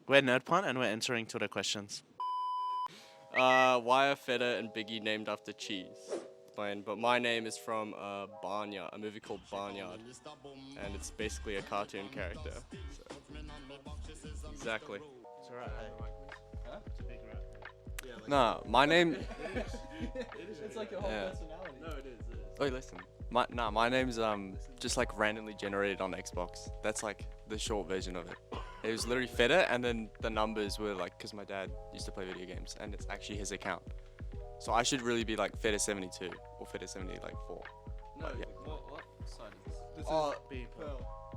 We're Nerdplant and we're entering Twitter questions. Why are Feta and Biggie named after cheese? Plain, but my name is from Barnyard, a movie called Barnyard, and it's basically a cartoon character. So. Exactly. It's alright, Huh? It's a big rat. Yeah, nah, my name. It's like your whole Yeah. personality. No, it is. Wait, listen. My name's just like randomly generated on Xbox. That's like the short version of it. It was literally Feta, and then the numbers were like, because my dad used to play video games, and it's actually his account. So I should really be like Feta 72 or Feta 74. No, Yeah. what side is this? This Oh, is B.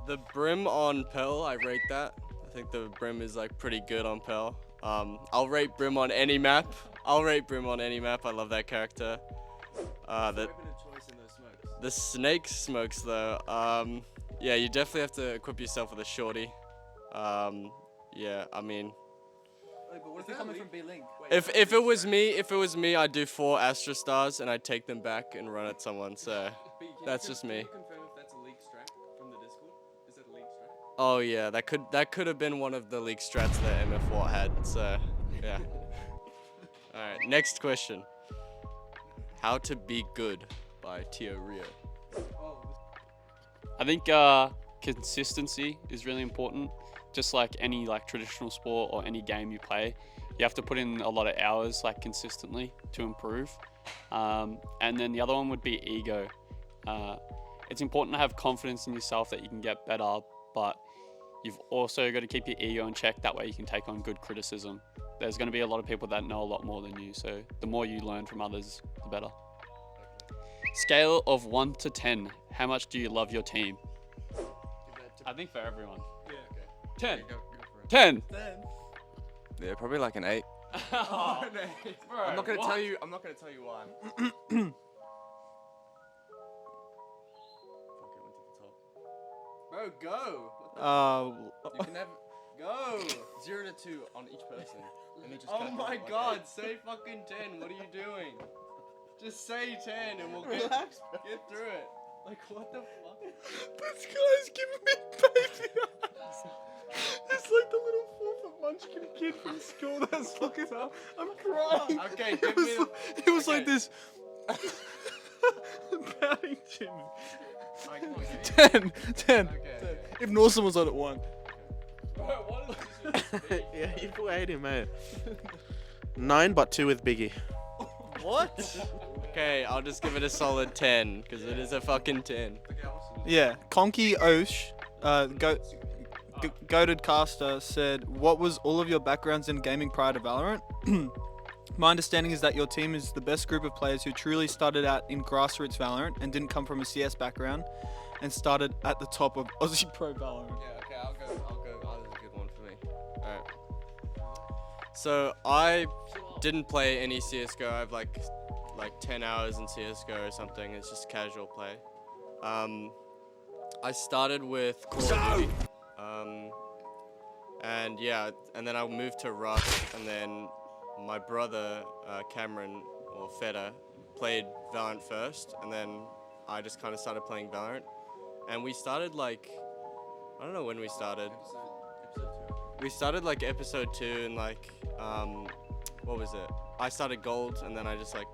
The brim on Pearl, I rate that. I think the brim is like pretty good on Pearl. I'll rate brim on any map. I love that character. The snake smokes though. Yeah, you definitely have to equip yourself with a shorty. Yeah, I mean, Wait, but what if they're coming from B-Link? if it was me, I'd do 4 Astra stars and I'd take them back and run at someone. So that's just me. Can you confirm if that's a leaked strat from the Discord? Is that a leaked strat? Oh yeah, that could have been one of the league strats that MF4 had. So yeah. All right, next question. How to be good by Tio Rio. I think consistency is really important. Just like any traditional sport or any game you play, you have to put in a lot of hours consistently to improve. And then the other one would be ego. It's important to have confidence in yourself that you can get better, but you've also got to keep your ego in check. That way you can take on good criticism. There's going to be a lot of people that know a lot more than you, so the more you learn from others, the better. Scale of 1 to 10, how much do you love your team? I think for everyone. Yeah, okay. 10. Go for it. 10. Yeah, probably like an 8. Oh, bro, I'm not gonna what? tell you. I'm not gonna tell you why. Bro, go. You can have go 0 to 2 on each person. And then just Oh my calculate, god, okay. say fucking 10. What are you doing? Just say 10 and we'll Relax, get through it. Like, what the fuck? This guy's giving me baby eyes. It's like the little 4-foot munchkin kid from school that's looking up. I'm crying. Okay, It give was, me like, it was like okay. this. Pouting Jimmy. Alright, come on, give me- 10. 10. Okay. If Norson was on at 1. Bro, what is this? Yeah, you put 80, mate. 9, but 2 with Biggie. What? Okay, I'll just give it a solid 10 because it is a fucking 10. Yeah, Conky Osh, Goated Caster said, what was all of your backgrounds in gaming prior to Valorant? My understanding is that your team is the best group of players who truly started out in grassroots Valorant and didn't come from a CS background and started at the top of Aussie Pro Valorant. Yeah, okay, I'll go. Oh, this is a good one for me. Alright. So, I didn't play any CSGO. I have like 10 hours in CSGO or something. It's just casual play. I started with Call of Duty. And yeah, and then I moved to Rust, and then my brother, Cameron, or Feta, played Valorant first, and then I just kind of started playing Valorant. And we started I don't know when we started. We started episode 2 and what was it? I started gold and then I just kept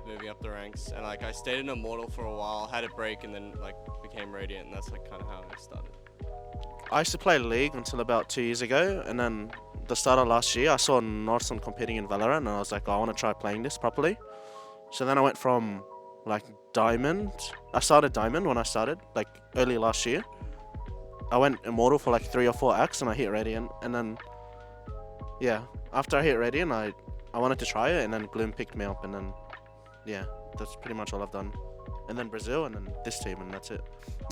moving up the ranks, and I stayed in Immortal for a while, had a break, and then became Radiant, and that's kind of how I started. I used to play League until about 2 years ago, and then the start of last year, I saw Norson competing in Valorant, and I was like, oh, I want to try playing this properly. So then I went from Diamond. I started Diamond when I started, early last year. I went Immortal for 3 or 4 acts, and I hit Radiant, and then, yeah, after I hit Radiant, I wanted to try it, and then Gloom picked me up, and then, yeah, that's pretty much all I've done. And then Brazil, and then this team, and that's it.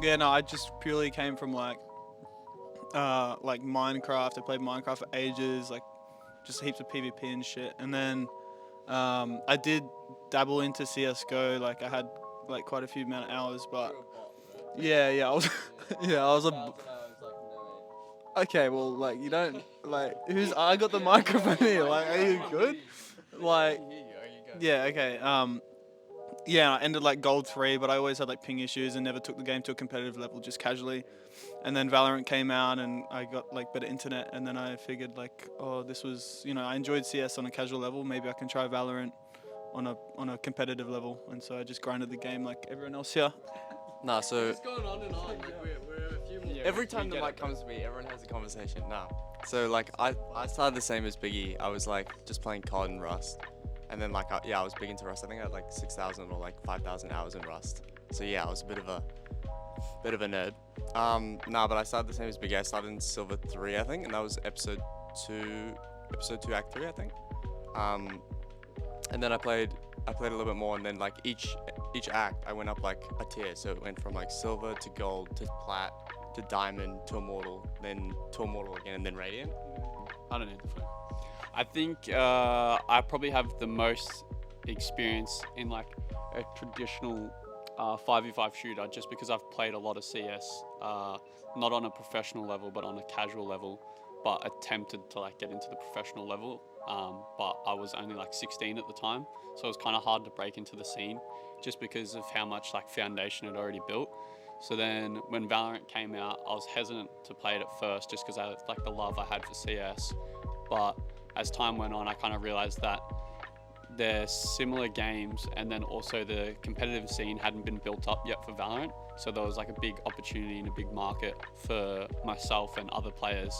Yeah, no, I just purely came from Minecraft. I played Minecraft for ages, just heaps of PvP and shit. And then I did dabble into CS:GO. I had quite a few amount of hours, but yeah, I was yeah, I was a. Okay, well, you don't who's I got the microphone here. Are you good? Yeah, okay. yeah, I ended like gold 3, but I always had like ping issues and never took the game to a competitive level, just casually. And then Valorant came out and I got like better internet, and then I figured like, oh, this was, I enjoyed CS on a casual level, maybe I can try Valorant on a competitive level. And so I just grinded the game like everyone else here. Nah, so It's going on and on. Like we're a few more. every time the mic comes to me, everyone has a conversation. Nah. So like I started the same as Biggie. I was like just playing COD and Rust. And then like I was big into Rust. I think I had like 6,000 or like 5,000 hours in Rust. So yeah, I was a bit of a nerd. Nah, but I started the same as Biggie. I started in Silver 3, I think, and that was episode 2 Act 3, I think. And then I played a little bit more, and then like each act I went up like a tier. So it went from like silver to gold to plat to diamond to immortal, then to immortal again, and then radiant. I don't need the phone. I think I probably have the most experience in like a traditional 5v5 shooter, just because I've played a lot of CS, not on a professional level, but on a casual level, but attempted to like get into the professional level. But I was only like 16 at the time, so it was kind of hard to break into the scene, just because of how much like foundation it already built. So then when Valorant came out, I was hesitant to play it at first, just because I like the love I had for CS. But as time went on, I kind of realized that they're similar games, and then also the competitive scene hadn't been built up yet for Valorant. So there was like a big opportunity and a big market for myself and other players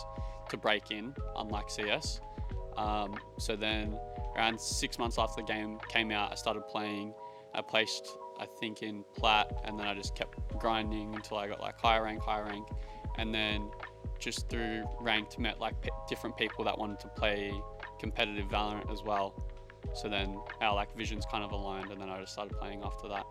to break in, unlike CS. So then around 6 months after the game came out, I started playing. I placed, I think, in plat, and then I just kept grinding until I got like higher rank. And then just through ranked met like different people that wanted to play competitive Valorant as well. So then our like visions kind of aligned, and then I just started playing after that.